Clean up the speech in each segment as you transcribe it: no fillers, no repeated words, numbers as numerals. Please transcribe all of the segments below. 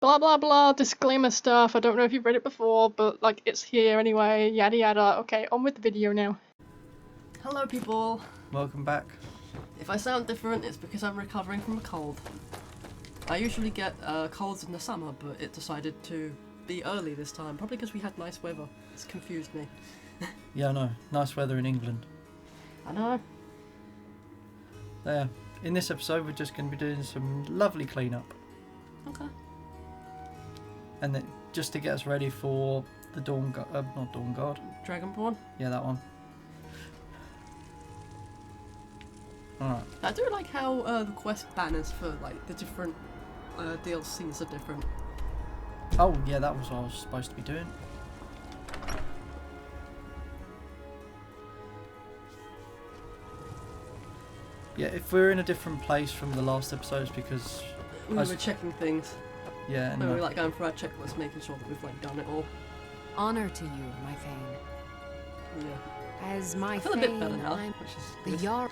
blah blah blah disclaimer stuff. I don't know if you've read it before, but like it's here anyway, yada yada. Okay, on with the video now. Hello people. Welcome back. If I sound different, it's because I'm recovering from a cold. I usually get colds in the summer, but it decided to be early this time, probably because we had nice weather. It's confused me. Yeah, I know. Nice weather in England. I know. There. In this episode, we're just going to be doing some lovely cleanup. Okay. And then just to get us ready for the not Dawn Guard. Dragonborn? Yeah, that one. Alright. I do like how the quest banners for like the different DLCs are different. Oh, yeah, that was what I was supposed to be doing. Yeah, if we're in a different place from the last episodes because... We were checking things. Yeah, and we were like going for our checklist, making sure that we've like done it all. Honor to you, my Thane. Yeah. As my I feel a bit Thane, better now, I'm which is the good. Jarl.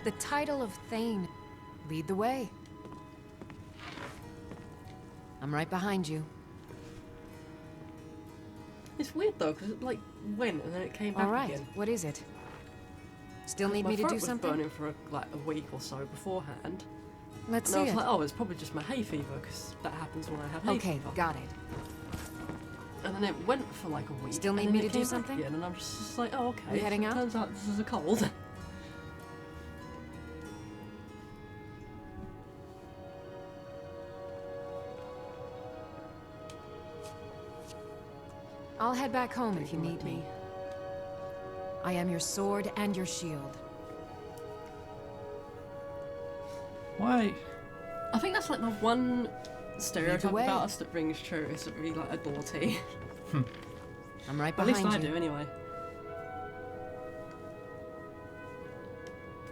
The title of Thane. Lead the way. I'm right behind you. It's weird though, because it like went and then it came back All right, again. what is it? Still need My me to throat do was something? burning for like a week or so beforehand. Let's And I see was it. like, oh, it's probably just my hay fever, because that happens when I have hay Okay, fever. got it. And then it went for like a week. Still and need then me it to do came back something? again, and I'm just like, oh, okay. We heading so it out? turns out this is a cold. I'll head back home if you need me. I am your sword and your shield. Why? I think that's like the one stereotype way. about us that rings true, is that we like adore tea. I'm right At behind least I you. do, anyway.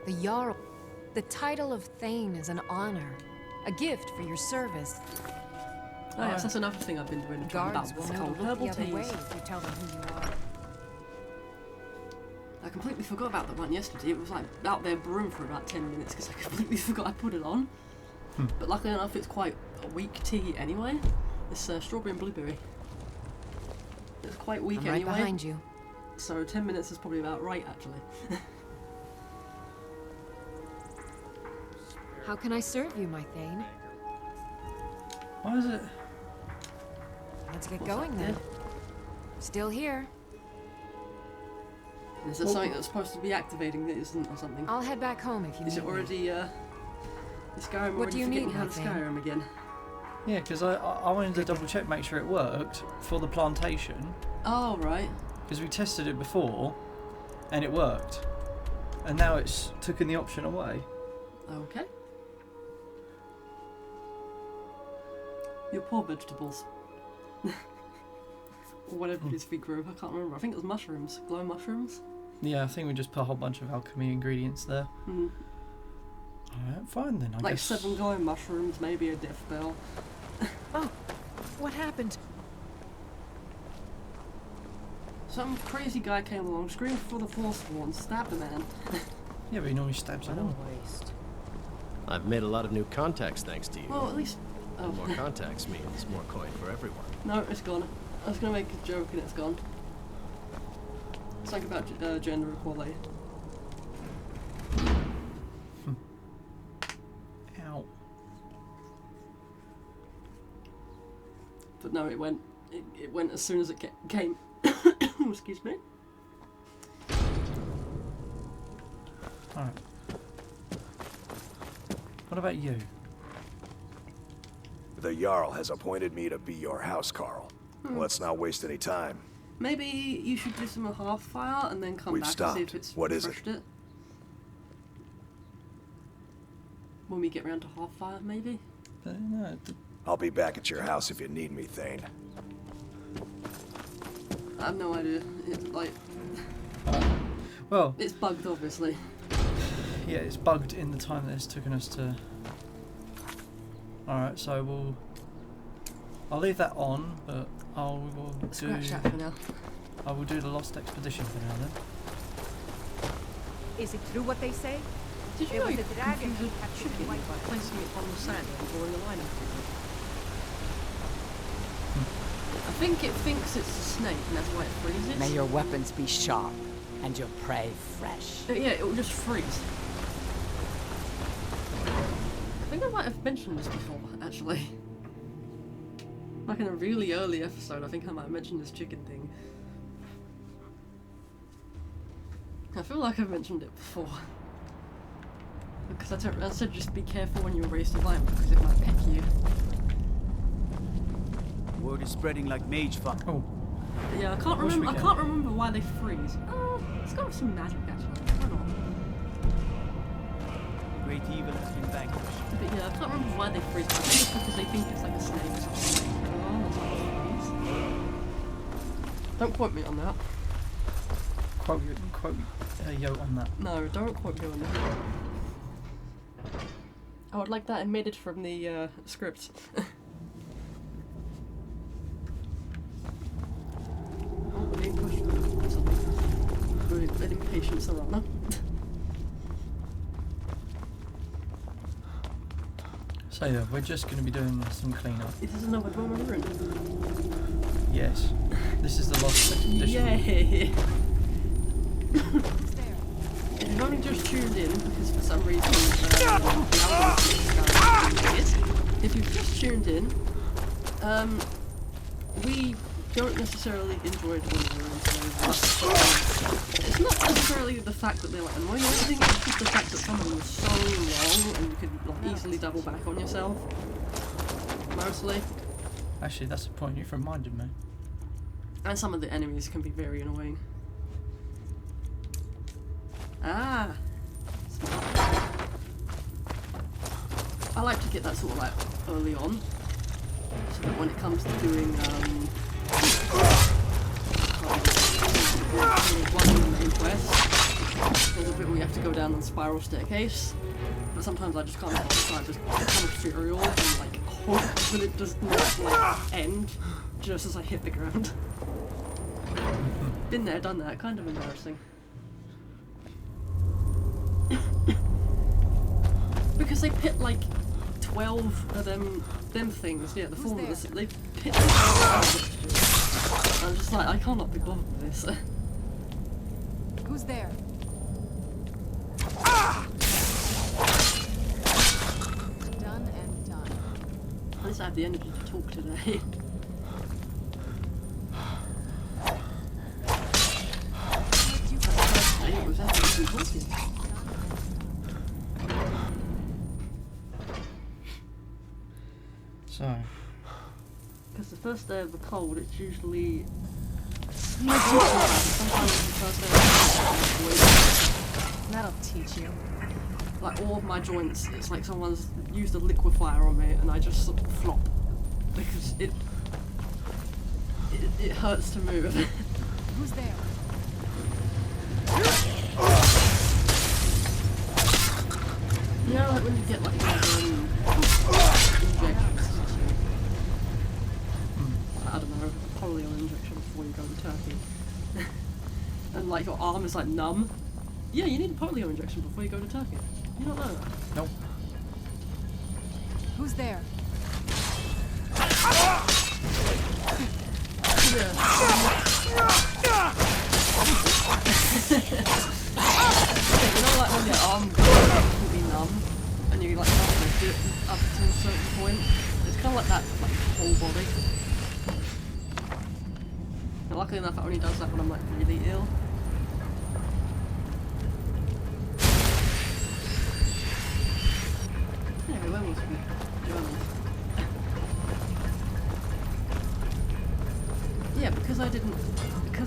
The Jarl. The title of Thane is an honor. A gift for your service. Oh yes, that's another thing I've been doing. Guards will know cold to look herbal the other way teas. if you tell them who you are. I completely forgot about that one yesterday. It was like out there brewing for about 10 minutes because I completely forgot I put it on. But luckily enough, it's quite a weak tea anyway. It's strawberry and blueberry. It's quite weak I'm right anyway. behind you. So 10 minutes is probably about right, actually. How can I serve you, my Thane? Why is it? Let's get What's going that then. there? Still here. Is there something that's supposed to be activating that isn't or something? I'll head back home if you Is need it me. already, is Skyrim What already do you forgetting need, how my to thing? Skyrim again? Yeah, because I wanted to double check, make sure it worked for the plantation. Oh, right. Because we tested it before, and it worked. And now it's taken the option away. Okay. Your poor vegetables. Or whatever it is we grew, I can't remember. I think it was mushrooms. Glow mushrooms? Yeah, I think we just put a whole bunch of alchemy ingredients there. Mm. Alright, fine then, I Like guess. 7 glow mushrooms, maybe a death bell. Oh, what happened? Some crazy guy came along, screamed for the Forsworn, stabbed a man. Yeah, but he normally stabs it all. waste. I've made a lot of new contacts thanks to you. Well, at least... Oh. And more contacts means more coin for everyone. No, it's gone. I was going to make a joke and it's gone. It's like about gender equality. Ow. But no, it went. It went as soon as it came. Excuse me. Alright. What about you? The Jarl has appointed me to be your housecarl. Let's not waste any time. Maybe you should do some half fire and then come We've back stopped. and see if it's What is refreshed it. When we get round to half fire, maybe? No, I'll be back at your house if you need me, Thane. I have no idea. well, It's bugged, obviously. yeah, it's bugged in the time that it's taken us to... Alright, so I'll leave that on, but I will do... Scratch that for now. I will do the Lost Expedition for now then. Is it true what they say? Did you There know was you a dragon confuse a captured chicken in White by placing it on the sand and drawing a line up think it thinks it's a snake, and that's why it freezes. May your weapons be sharp and your prey fresh. Yeah, it will just freeze. I think I might have mentioned this before, actually. Like in a really early episode, I think I might have mentioned this chicken thing. I feel like I've mentioned it before. Because I said just be careful when you erase the line because it might peck you. Word is spreading like mage fire. Oh, Yeah, I can't remember. I can't remember why they freeze. Oh, it's got some magic actually. Why not? Great evil has been vanquished. But yeah, I can't remember why they freeze. I think it's because they think it's like a snake or something. Oh, that's how it freeze. Don't quote me on that. quote yo on that. No, don't quote me on that. I would like that omitted from the script. An impatient Serana. So yeah, we're just going to be doing some cleanup. It is another drama ruin. Yes. This is the lost expedition. Yay! If you've only just tuned in, because for some reason the algorithm is if you've just tuned in, we don't necessarily enjoy doing ruins. It's not necessarily the fact that they're like annoying or anything, it's just the fact that some of them are so long and you could like easily double back on yourself. Mostly. Actually, that's the point you've reminded me. And some of the enemies can be very annoying. Ah! I like to get that sort of like early on, so that when it comes to doing one of the main quests, there's a bit where you have to go down the spiral staircase, but sometimes I just can't help it, so I just become ethereal and like hope that it does not like end just as I hit the ground. Been there, done that, kind of embarrassing. Because they pit like 12 of them things, yeah, the formula, they pit 12 I'm just like, I cannot be bothered with this. Who's there? Done and done. At least I have the energy to talk today. It was actually talking. So, Because the first day of the cold, it's usually sometimes the first day of That'll teach you. like all of my joints, it's like someone's used a liquefier on me and I just sort of flop because it hurts to move. Who's there? You know, like when you get like injections, I don't know, a polio injection before you go to Turkey, and like your arm is like numb. Yeah, you need a polio injection before you go to Turkey. You don't know that? nope. Who's there? Yeah. You know, like when your arm can be numb and you like can't lift it up to a certain point. It's kind of like that for like the whole body. And luckily enough, it only does that when I'm like really ill. Anyway, where was we? Yeah, because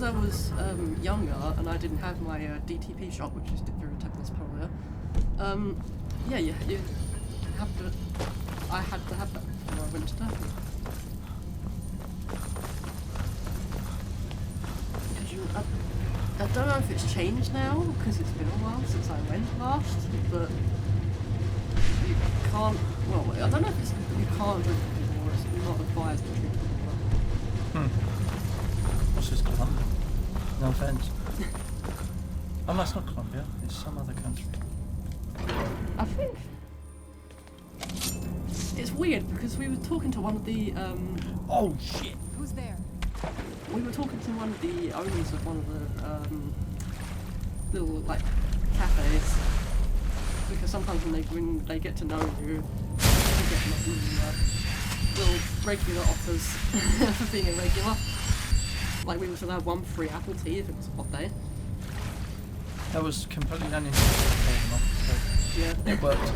I was younger and I didn't have my DTP shot, which is diphtheria, tetanus, polio. Yeah, you have to. I had to have that before I went to Turkey. I don't know if it's changed now because it's been a while since I went last, but you can't. Well, I don't know if it's you can't drink it anymore. It's not advised to drink it anymore. What's this, Colombia? No offense. Oh, no, it's not Colombia. It's some other country. I think it's weird because we were talking to one of the Oh shit! Who's there? we were talking to one of the owners of one of the little like cafes, because sometimes when they get to know you, they get little regular offers for being a regular. Like we was allowed one free apple tea if it was a hot day. That was completely unintentional, but Yeah. it worked.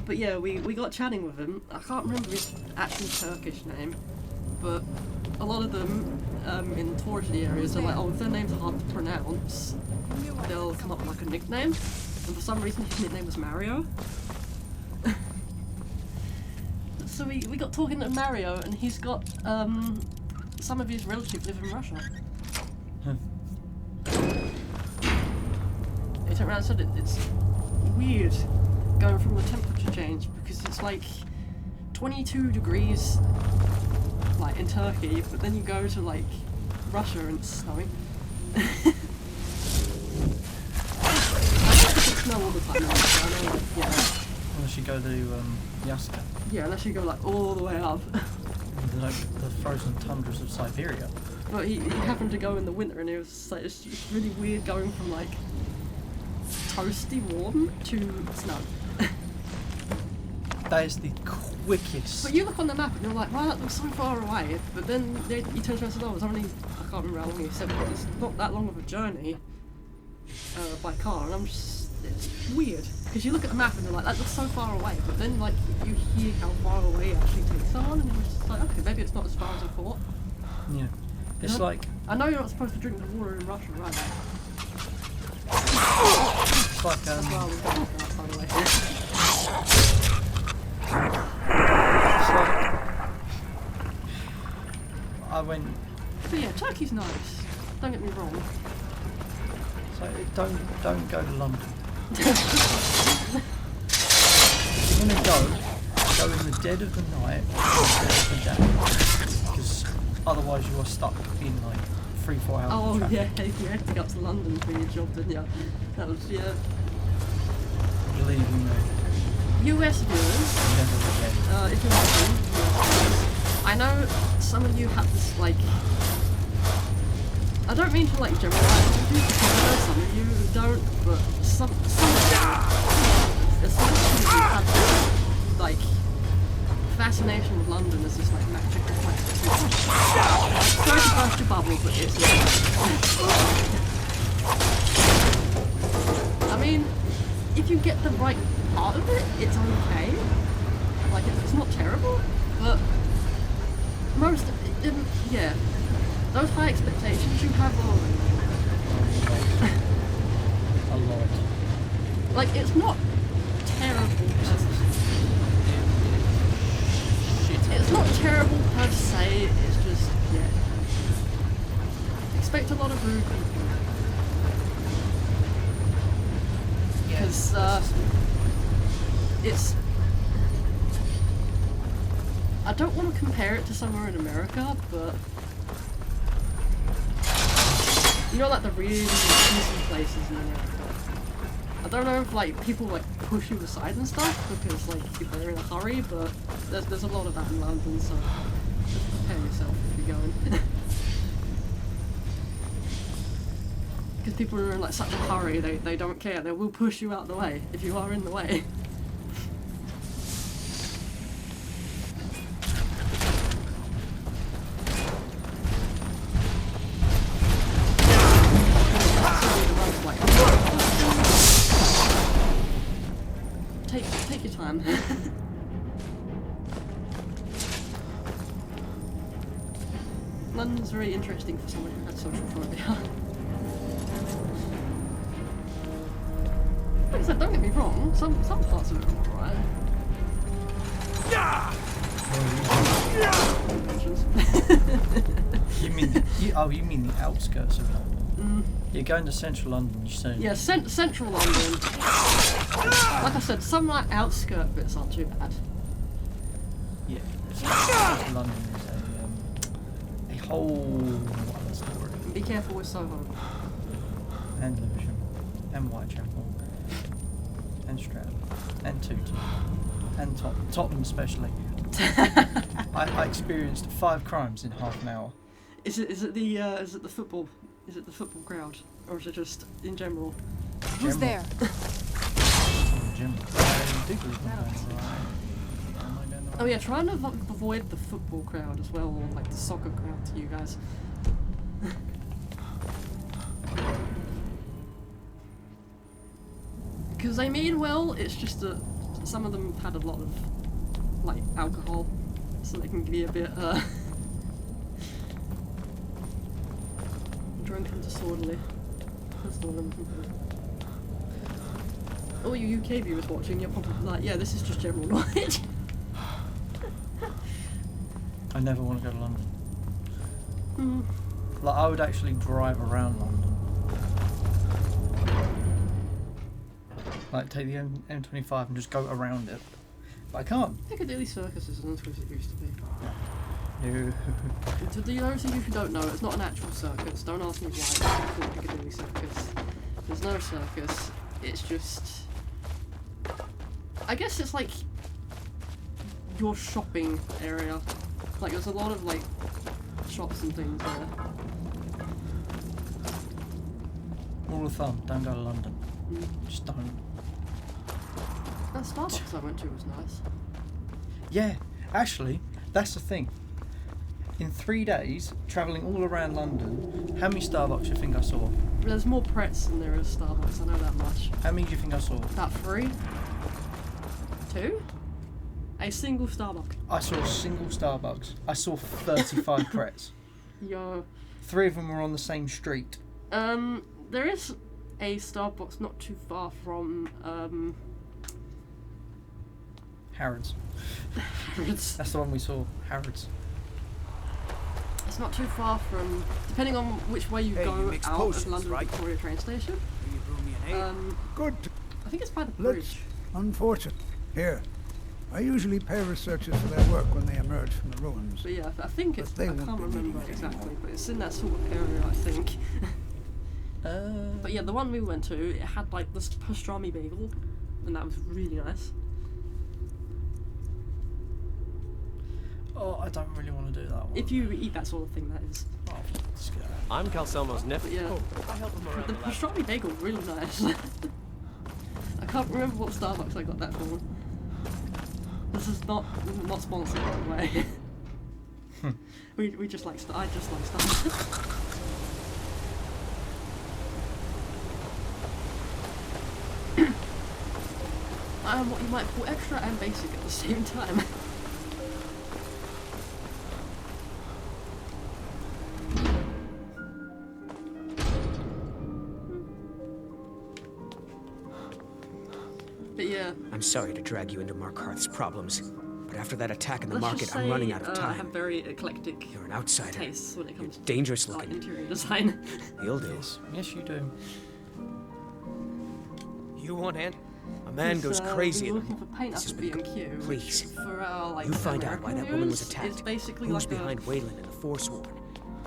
But yeah, we got chatting with him. I can't remember his actual Turkish name, but a lot of them in touristy areas are like, oh, if their name's hard to pronounce, they'll come up with like a nickname. And for some reason, his nickname was Mario. So we got talking to Mario, and he's got some of his relatives live in Russia. He turned around and said it's weird going from the temperature change, because it's like 22 degrees like in Turkey, but then you go to like Russia and it's snowing. It's snow all the time now, so I know, like, yeah. Unless you go to Yaska, Yeah, unless you go like all the way up. the frozen tundras of Siberia. But he happened to go in the winter, and it was just, like, it's just really weird going from like toasty warm to snow. That is the quickest. But you look on the map and you're like, wow, that looks so far away. But then he turns around and says, oh, it's only, I can't remember how long he said, but it's not that long of a journey by car. And I'm just, it's weird. Because you look at the map and you're like, that looks so far away. But then like you hear how far away it actually takes someone, and you're just like, okay, maybe it's not as far as I thought. Yeah. It's like. I know you're not supposed to drink the water in Russia, right? It's like That's why I was going for that, by the way. It's like I went. But yeah, Turkey's nice. Don't get me wrong. So don't go to London. If you're gonna go in the dead of the night, or the dead of the day, because otherwise you are stuck in like 3-4 hours. Oh of traffic. yeah, you had to go up to London for your job, didn't you? That was, yeah. Believe me. US viewers, Never again. if you're watching, I know some of you have this, like, I don't mean to, like, generalise on you, because I know some of you don't, but some of you have this, like, fascination with London as this, like, magical place. Sorry to burst your bubble, but it's I mean, if you get the right part of it, it's okay. Like, it's not terrible, but most, yeah, those high expectations you have A lot. like, it's not terrible per se. It's not terrible per se, it's just, yeah. Expect a lot of rude people. Because, it's... I don't want to compare it to somewhere in America, but... You know, like the really easy places in America. I don't know if like people like push you aside and stuff because like if they're in a hurry, but there's a lot of that in London, so just prepare yourself if you're going. Because people are in like such a hurry, they don't care. They will push you out the way if you are in the way. Take your time. London's very interesting for someone who had social phobia. Like I said, don't get me wrong, some parts of it are alright. You mean you mean the outskirts of London? You're going to central London, you say? Yeah, central London. Like I said, some like outskirt bits aren't too bad. Yeah. Central London is a whole other story. Be careful with Soho. And Lewisham, and Whitechapel, and Streatham, and Tooting, and Tottenham especially. I experienced 5 crimes in half an hour. Is it the football? Is it the football crowd, or is it just in general? Who's there? Jim. Oh yeah, trying to avoid the football crowd as well, or like the soccer crowd to you guys. Because they mean well, it's just that some of them had a lot of like alcohol, so they can be a bit drunk and disorderly. That's the one I'm looking for. All you UK viewers watching, you're probably like, yeah, this is just general knowledge. I never want to go to London. Mm. Like, I would actually drive around London. Like, take the M25 and just go around it. But I can't. Piccadilly Circus isn't as good as it used to be. No. To the those of you who don't know, it's not an actual circus. Don't ask me why it's called Piccadilly Circus. There's no circus. It's just... I guess it's like your shopping area. Like there's a lot of like shops and things there. Rule of thumb, don't go to London. Just don't. That Starbucks I went to was nice. Yeah, actually, that's the thing. In 3 days, travelling all around London, how many Starbucks do you think I saw? There's more Pretz than there is Starbucks, I know that much. How many do you think I saw? About 3? 2? A single Starbucks. I saw a single Starbucks. I saw 35 Pretz. Yo. 3 of them were on the same street. There is a Starbucks not too far from, Harrods. Harrods. That's the one we saw. Harrods. It's not too far from, depending on which way you Hey, go you mix out potions, of London right? Victoria train station. Will you brew me an ale? Good. I think it's by the Let's. bridge. Unfortunate. Here. I usually pay researchers for their work when they emerge from the ruins. But yeah, I think it's, But I they can't won't be remember needing it exactly, anymore. but it's in that sort of area, I think. But yeah, the one we went to, it had like this pastrami bagel, and that was really nice. Oh, I don't really want to do that one. If you eat that sort of thing, that is. Oh, let's go. I'm Calcelmo's nephew. But yeah, I help him around the the lab. pastrami bagel was really nice. I can't remember what Starbucks I got that from. This is not sponsored, by the way. we just like I just like Starbucks. I am what you might call extra and basic at the same time. But yeah. I'm sorry to drag you into Markarth's problems, but after that attack in the Let's market, just I'm say, running out of I time. have very eclectic You're an outsider. tastes when it comes You're dangerous to like, looking. interior design. You'll do. Yes, you do. You want Aunt? A man goes crazy We were in looking for paint up This at has been B&Q. Please. For our like You find out American why that woman was viewers, attacked. It's basically Who's like behind Wayland and the Forsworn?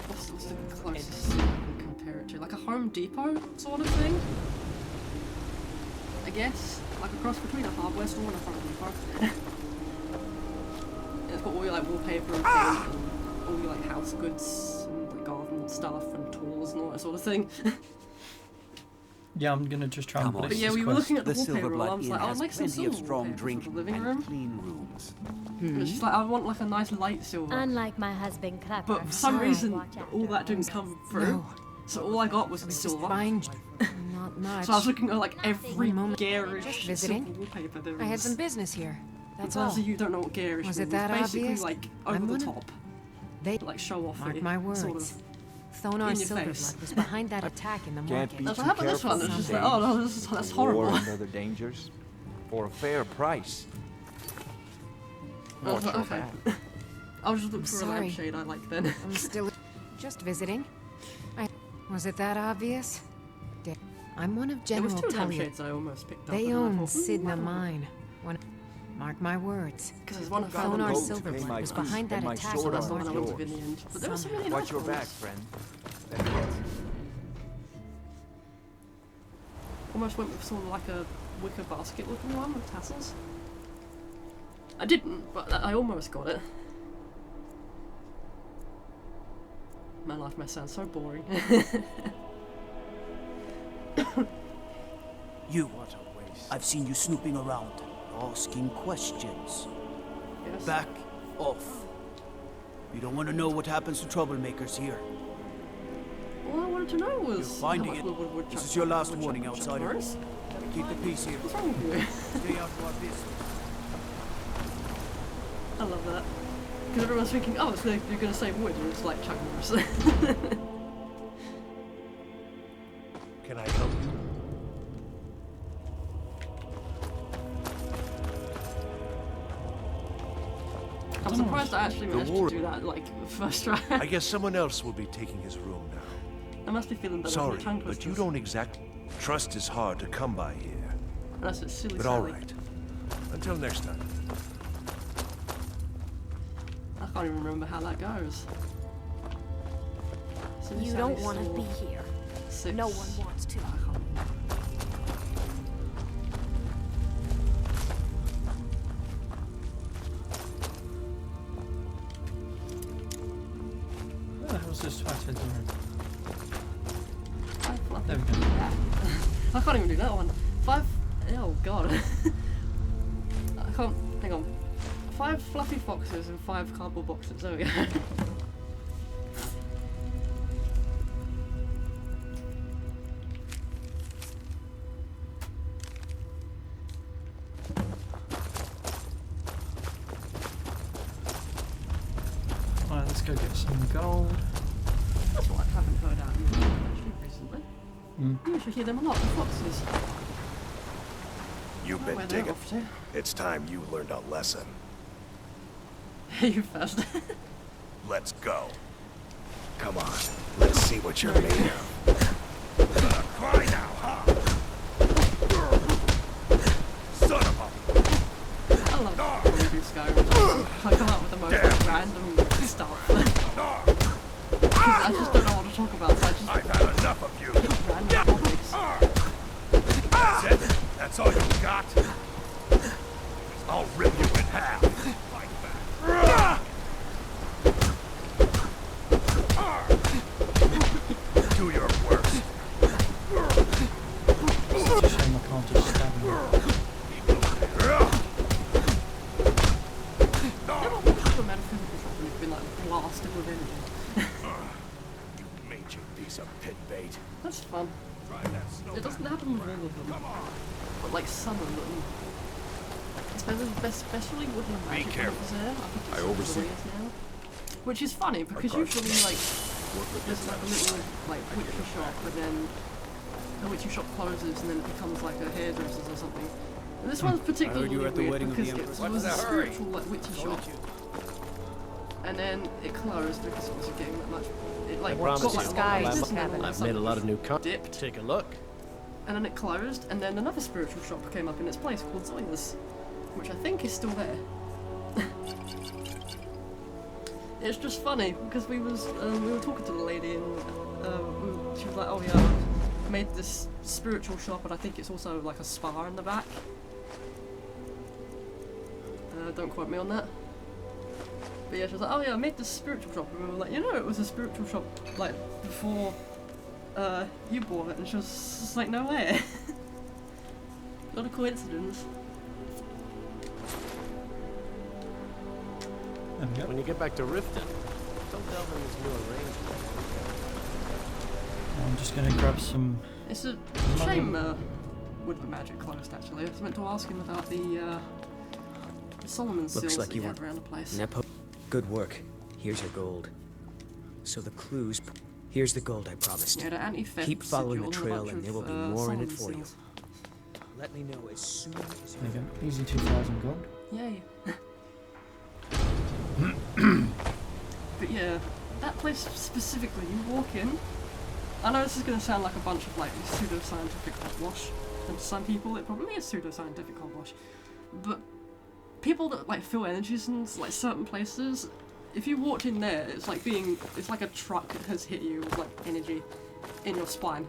what's the closest thing I can compare it to? Like a Home Depot sort of thing? I guess. Like a cross between a hardware store and a Home Depot. It's got all your like wallpaper and paint and all your like house goods and like garden stuff and tools and all that sort of thing. Yeah, I'm gonna just try and Come put on. it But yeah, this we were quest. looking at the The wallpaper and I Silverblood was Inn like, I'll has make some plenty of silver strong wallpaper drink for the living and room. clean rooms. It's just like, I want like a nice light silver. Unlike my husband, Clever. But for some I reason, watch after all that didn't horses. come through. No. So all I got was I the was just silver. buying not much. So I was looking at like every One moment. garish Just silver visiting. wallpaper there is. I had some business here. That's For those all. of you who don't know what garish Was means, it that it's basically obvious? like I'm over the one of- top, They like show off. mark my words. Sort of. Thonar in your face. Silverblood was behind that attack in the Can't market. be That's too what happened this careful one. It's just these like, oh no, days. that's War horrible. and other dangers for a fair price. I was like, Watch your okay. back. I'll just look I'm for a sorry. lampshade I like then. I'm still just visiting. Was it that obvious? I'm one of There was General two Tullius. lampshades I almost picked up. They and I own thought, Sidna Mine. Mark my words. Because there's one I found Thonar in Gold the to pay Silverblood my was fees behind that and my attack so in sword the that's the one I yours. wanted in the end. But there was some really Watch nice your back, ones. friend. Better yet. Almost went with sort of like a wicker basket looking one with tassels. I didn't, but I almost got it. My life must sound so boring. You, I've seen you snooping around, asking questions. Yes. Back off. You don't want to know what happens to troublemakers here. All I wanted to know was You're finding how much it. woodchuck- This is your last woodchuck- warning, woodchuck outsider. Morris? Keep the peace here. What's wrong with you? Stay out of our business. I love that. Because everyone's thinking, oh, so you're going to say wood, and it's like Chuck Norris. Can I help you? I'm surprised I actually managed to do that, like, first try. I guess someone else will be taking his room now. I must be feeling better Sorry, than the tongue but you twisters. don't exactly... Trust is hard to come by here. Unless it's silly But Sally. alright. Until next time. I can't even remember how that goes. Silly You Sally don't want to Store be here. 6. No one wants to. I can't remember. Where the hell's this twat doing? Five fluffy. There we go. I can't even do that one. 5. Oh god. I can't. Hang on. 5 fluffy foxes and 5 cardboard boxes. There we go. Alright, let's go get some gold. That's what I haven't heard out in the actually recently. You should hear them a lot, the foxes. You've Where been they're digging. off to. It's time you learned a lesson. You first. Let's go. Come on. Let's see what you're made of. Cry now, huh? Son of I love it when we do Skyrim. I come up with the most random stuff. Because I just don't know what to talk about, so I just I've had enough of you. pick random topics. That's it? That's all you got? I'll rip you in half. Fight back. Do your worst. It's a shame I can't just stab him. The metaphysical shop when you've been like blasted with energy. You major piece of pit bait. That's fun. Try that snow. It doesn't happen with all of them. But like some of them. Especially with the magic careful. was there. I think it's I oversee. now. Which is funny because usually like there's like a little like witchy shop and then the witchy shop closes and then it becomes like a hairdresser's or something. And this one's particularly you were at the weird wedding of the because Empress. it was a spiritual like witchy shop. And then it closed because it wasn't getting that much. It like promise got you, like a lot of I've- business and then all of a I've made a sudden lot of new dipped. Take a look. And then it closed, and then another spiritual shop came up in its place called Zoya's, which I think is still there. It's just funny because we were talking to the lady, and she was like, "Oh yeah, I made this spiritual shop, and I think it's also like a spa in the back." Don't quote me on that. But yeah, she was like, "Oh yeah, I made this spiritual shop," and we were like, "You know, it was a spiritual shop like before." You bought it, and she was just like, no way. Not a coincidence. There we go. When you get back to Riften, don't delve in this new arrangement. I'm just gonna grab some. It's a shame Wood of Magic closed, actually. I was meant to ask him about the Solomon seals Looks like that you he want had around the place. Good work. Here's your gold. So the clues. Here's the gold I promised. Yeah, the anti-theft Keep following the sigil and a trail bunch and there will be of, more in it Solomon for you. seals. Let me know as soon as There you go. Easy 2,000 gold. Yay. But yeah, that place specifically, you walk in. I know this is going to sound like a bunch of like pseudo-scientific hogwash, and to some people it probably is pseudo-scientific hogwash, but people that like feel energies in like certain places, if you walked in there, it's like a truck has hit you with like energy in your spine.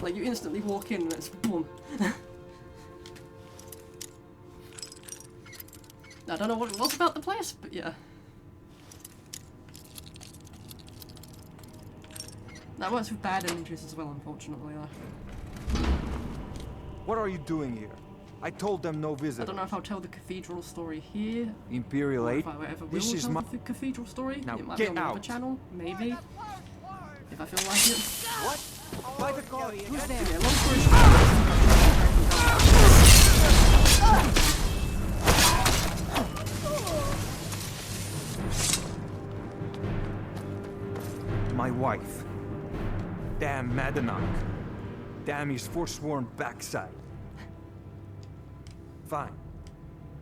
Like you instantly walk in and it's boom. I don't know what it was about the place, but yeah. That works with bad images as well, unfortunately. What are you doing here? I told them no I visitors. don't know if I'll tell the cathedral story here. Imperial Or Aid? if I ever will This is tell my... the cathedral story. Now it might get be on another out. channel, maybe. If I feel like it. What? By the God, Who's there? Yeah, long story my wife. Damn Madanach. Damn his forsworn backside. Fine.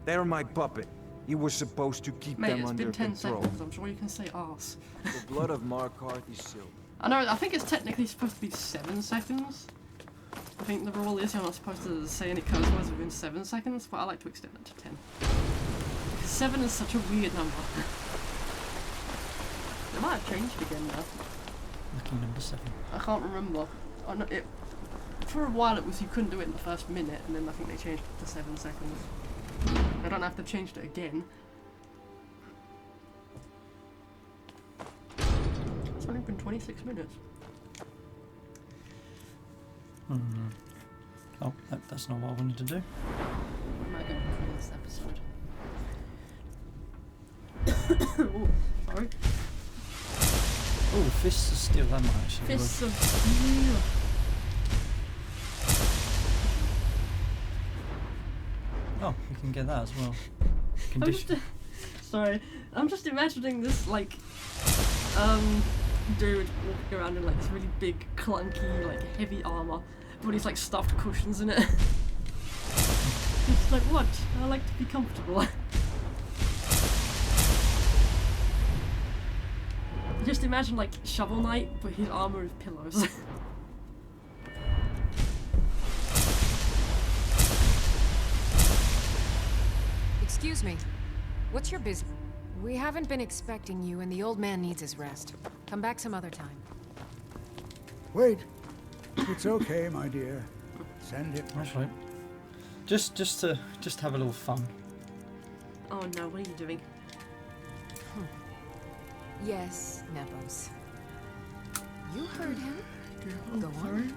They're my puppet. He was supposed to keep Mate, them it's under been 10 control. seconds. I'm sure you can say arse. The blood of Markarth is sealed. I know, I think it's technically supposed to be 7 seconds. I think the rule is you're not supposed to say any curse words within 7 seconds, but I like to extend it to 10. Because 7 is such a weird number. It might have changed again now. Lucky number 7. I can't remember. I know for a while it was you couldn't do it in the first minute, and then I think they changed it to 7 seconds. I don't know if they've changed it again. It's only been 26 minutes. Oh, that's not what I wanted to do. What am I going to call this episode? Oh, sorry. Oh, Fists of Steel, that might actually work. Fists of Steel. Oh, we can get that as well. Sorry, I'm just imagining this like dude walking around in like this really big, clunky, like heavy armor, but he's like stuffed cushions in it. It's like, what? I like to be comfortable. Just imagine like Shovel Knight, but his armor is pillows. Excuse me. What's your business? We haven't been expecting you, and the old man needs his rest. Come back some other time. Wait. It's okay, my dear. Send it. That's right. Just to have a little fun. Oh no, what are you doing? Yes, Nepos. You heard him. Go on.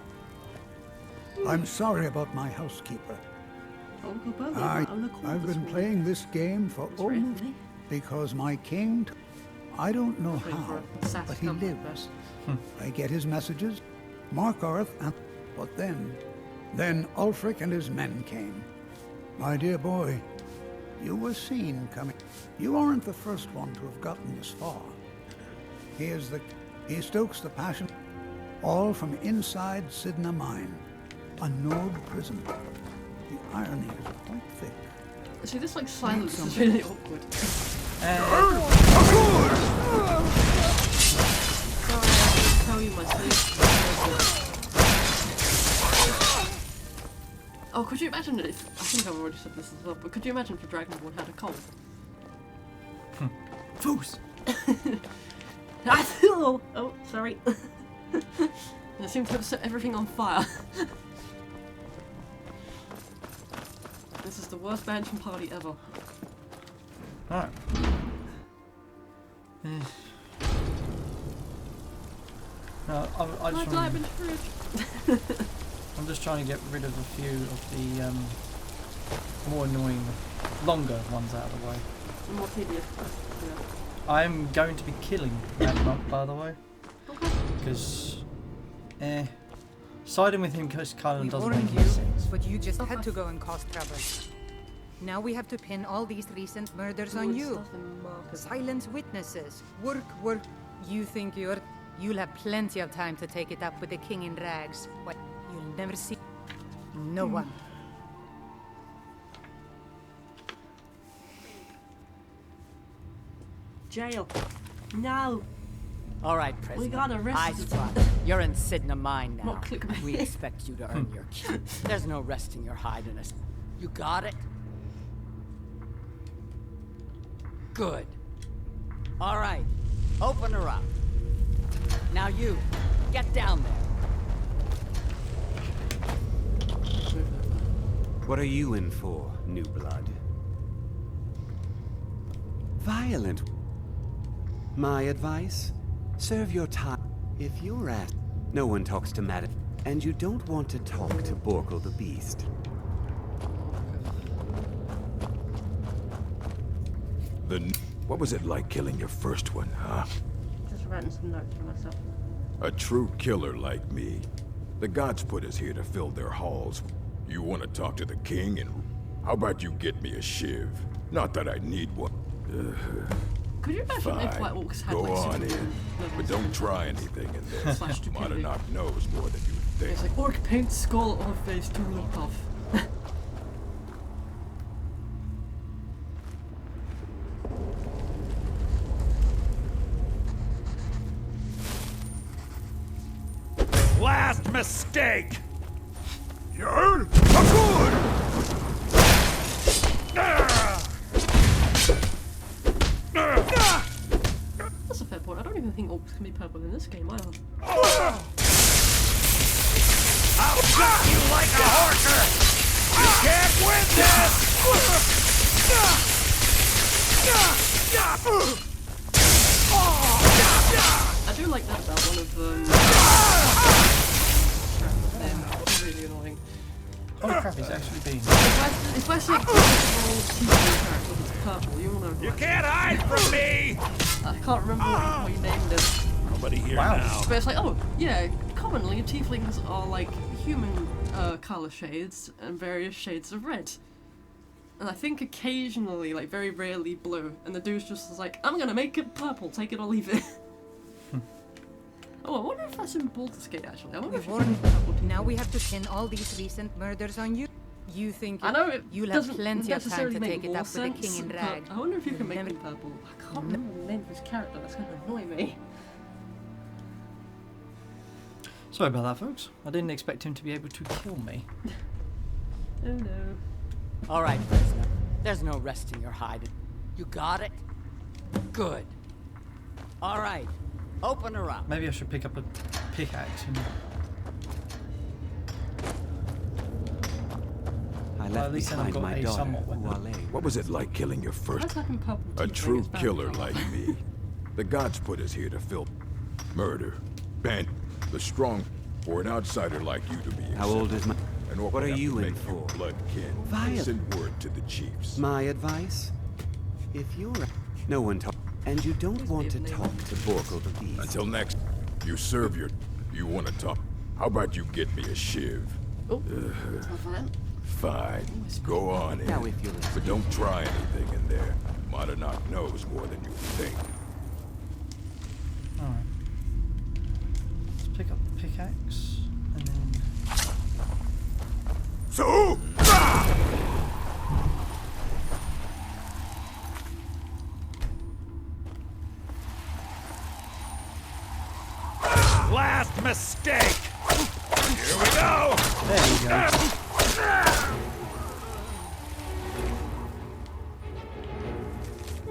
I'm sorry about my housekeeper. I've been playing this game for almost because my king. I don't know how, but he lives. I get his messages. Markarth, but then Ulfric and his men came. My dear boy, you were seen coming. You aren't the first one to have gotten this far. He stokes the passion, all from inside Sidna Mine, a Nord prison. The irony is quite thick. See, this like silence is really awkward. Sorry, I'll tell you my sleep. Oh, could you imagine if, I think I've already said this as well, but could you imagine if a Dragonborn had a cold? Foos! Oh, sorry. It seems to have set everything on fire. This is the worst mansion party ever. Alright. No, I just want I'm just trying to get rid of a few of the more annoying, longer ones out of the way. More tedious. Yeah. I'm going to be killing Ragnarok, by the way. Okay. Because, siding with him just kind of doesn't make you, any sense. but you just had to go and cause trouble. Now we have to pin all these recent murders on you. Silence witnesses. Work. You think you'll have plenty of time to take it up with the king in rags. What? You'll never see no one. Jail. No. All right, prisoner. We got arrested. You're in Sidna Mine now. Not clickbait. We expect you to earn your keep. There's no resting your hide in us. You got it? Good. All right. Open her up. Now you, get down there. What are you in for, new blood? Violent. My advice? Serve your time. If you're asked, No one talks to Madam. And you don't want to talk to Borkle the Beast. What was it like killing your first one, huh? Just writing some notes for myself. A true killer like me. The gods put us here to fill their halls. You want to talk to the king, and how about you get me a shiv? Not that I need one. Could you imagine if like orcs had Go like on super in, but don't try anything in there. Monarch knows more than you think. It's like orc paint skull on face to look off. Last mistake! You're good! That's a fair point. I don't even think orcs can be purple in this game either. I'll cut you like a horker! You can't win this! I do like that about one of them. Really annoying. Holy crap, he's actually been. If I say TV character that's purple, you all know. You can't hide from me! I can't remember what you named it. Nobody here Wow. now. But it's like, oh, yeah, commonly tieflings are like human colour shades and various shades of red. And I think occasionally, like very rarely blue, and the dude's just like, I'm gonna make it purple, take it or leave it. Oh, I wonder if that's in Baldur's Gate actually. I wonder if you can purple Now we have to pin all these recent murders on you. You think I know it you'll have doesn't plenty of time necessarily to make take it more up with the sense, king in but rag. I wonder if you can make Never- him purple. I can't remember the name of his character, that's gonna annoy me. Sorry about that, folks. I didn't expect him to be able to kill me. Oh no. All right, prisoner. There's no resting your hide. You got it? Good. All right. Open her up. Maybe I should pick up a pickaxe and... I Well, left at least then I've behind got my a daughter, somewhat weapon. Wale. What was it like killing your first? That's like in purple A tiefling, true it's bad. killer like me. The gods put us here to fill murder, ban the strong, for an outsider like you to be accepted. How old is my... And What are have to you in make your for? blood kin. Violent. Send word to the chiefs. My advice? If you're... No one talk... And you don't want to talk to Borkle the Beast. Until next, you serve your... You want to talk? How about you get me a shiv? Oh, that's not fine. Fine. Go on in. Now if you'll... But don't try anything in there. Monarch knows more than you think. Alright. Let's pick up the pickaxe and then... So! Last mistake! Here we go! There we go.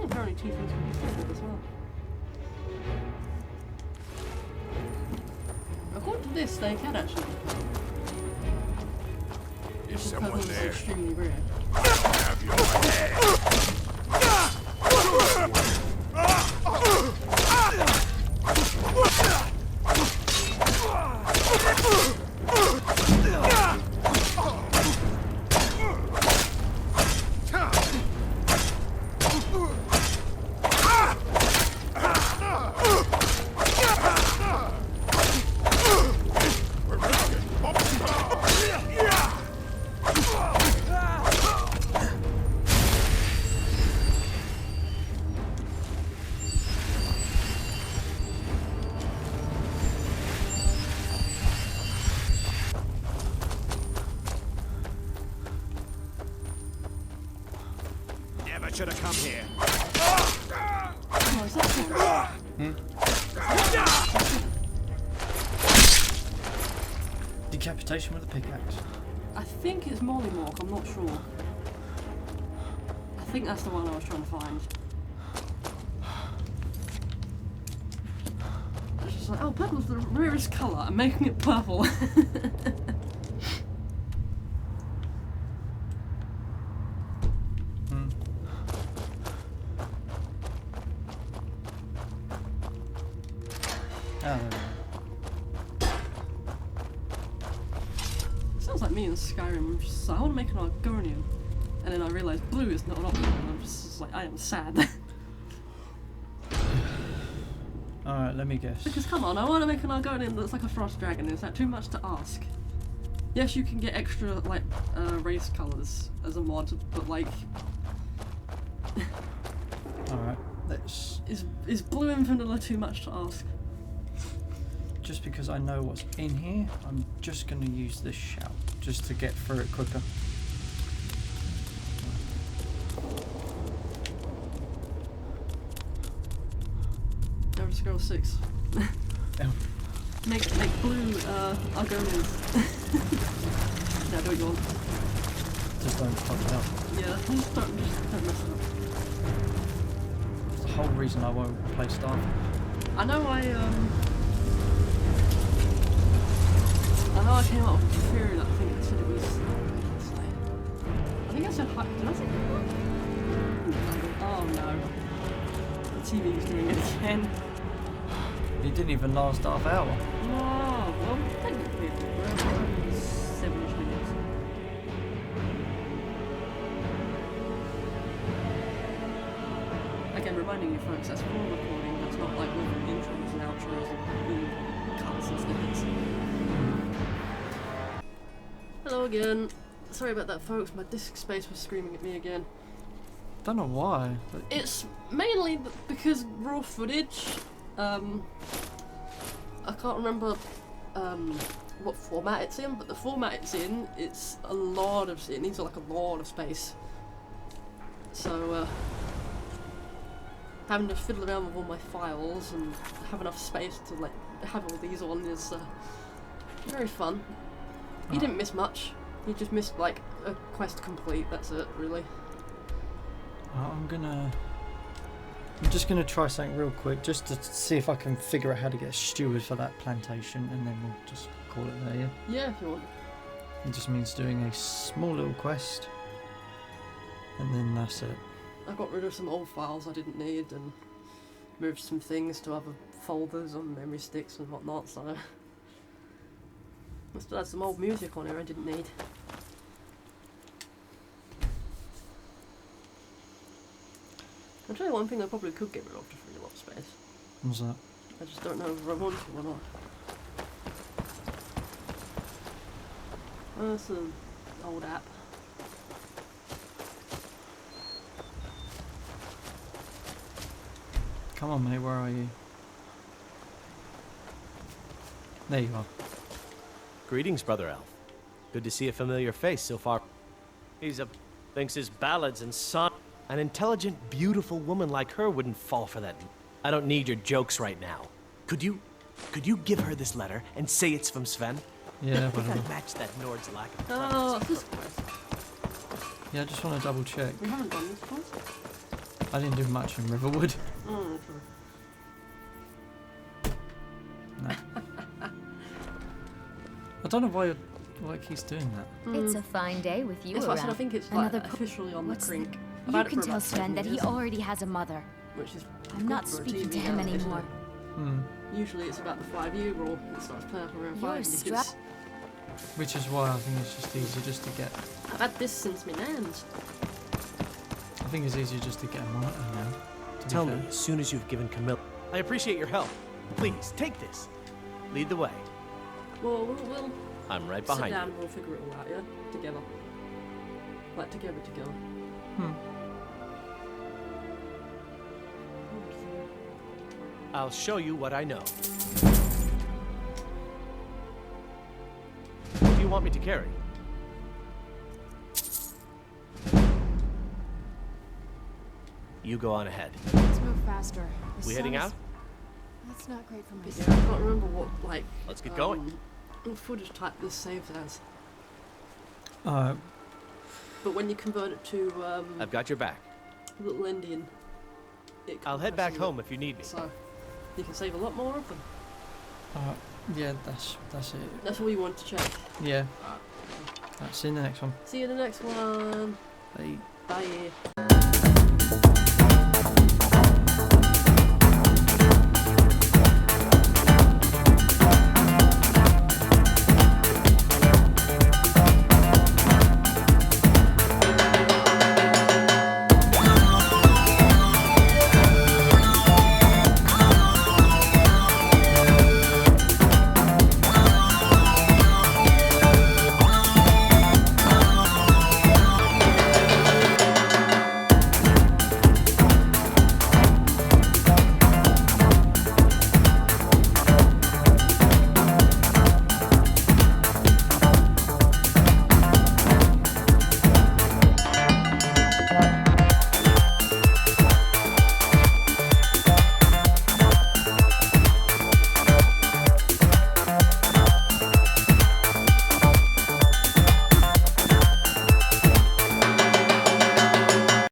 Apparently tieflings can be purple as well. According to this, they can actually be purple. Is Purple someone is there? extremely rare. Have your head. Never should have come here. Oh, is that one? Decapitation with a pickaxe. I think it's Mollymork, I'm not sure. I think that's the one I was trying to find. It's just like, oh, purple's the rarest colour, I'm making it purple. Ah, there we go. like me in Skyrim. I'm just like, I want to make an Argonian. And then I realised blue is not an option, and I'm just like, I am sad. Alright, let me guess. Because come on, I want to make an Argonian that's like a frost dragon. Is that too much to ask? Yes, you can get extra like race colours as a mod, but like, alright, let's. Is blue and vanilla too much to ask? Just because I know what's in here, I'm just going to use this shout just to get through it quicker. Elder Scrolls 6. Make blue Argonians. No, do what you want. Just don't fuck it up. Yeah, just don't mess it up. It's the whole reason I won't play Starfield. I know I came up with a theory that I think I said it was. I think I said high. Did I say high? Oh no. The TV is doing it again. It didn't even last half hour. No, well, technically it did. We're 7-ish minutes. Again, reminding you folks, that's full recording, that's not like with intros and outros and cuts and snippets. Hello again. Sorry about that, folks, my disk space was screaming at me again. Don't know why. But it's mainly because raw footage. I can't remember what format it's in, but the format it's in, it's a lot of. It needs like a lot of space. So having to fiddle around with all my files and have enough space to like have all these on is very fun. You didn't miss much. You just missed like a quest complete. That's it, really. I'm just gonna try something real quick, just to see if I can figure out how to get a steward for that plantation, and then we'll just call it there. Yeah. Yeah, if you want. It just means doing a small little quest, and then that's it. I got rid of some old files I didn't need, and moved some things to other folders on memory sticks and whatnot. So I still had some old music on here I didn't need. I'll tell you one thing I probably could get rid of to free a lot of space. What's that? I just don't know if I want to or not. Oh, that's an old app. Come on, mate, where are you? There you are. Greetings, Brother Elf. Good to see a familiar face so far. Thinks his ballads and songs. An intelligent, beautiful woman like her wouldn't fall for that. I don't need your jokes right now. Could you give her this letter and say it's from Sven? Yeah, whatever. Match that Nord's lack of Oh, this quest. Yeah, I just want to double check. We haven't done this quest? I didn't do much in Riverwood. Oh, true. No. I don't know why he's doing that. It's a fine day with you That's around. why I said I think it's like officially on the crink. You can tell Sven that he already has a mother. Which is I'm not speaking to him anymore. Usually it's about the 5-year rule. It starts playing up around 5 years. Which is why I think it's just easier just to get. I've had this since my nan's. I think it's easier just to get a monitor now. Tell me as soon as you've given Camilla. I appreciate your help. Please take this. Lead the way. Well, we'll I'm right behind sit down you. and we'll figure it all out, yeah? Together. Like together. I'll show you what I know. What do you want me to carry? You go on ahead. Let's move faster. We heading out? That's not great for my Yeah, I can't remember what, like... Let's get going. What footage type this saves as. But when you convert it to, I've got your back. Little Indian, I'll head back home if you need me. So, you can save a lot more of them. Yeah, that's it. That's all you want to check. Yeah. That's in the next one. See you in the next one. Bye. Bye.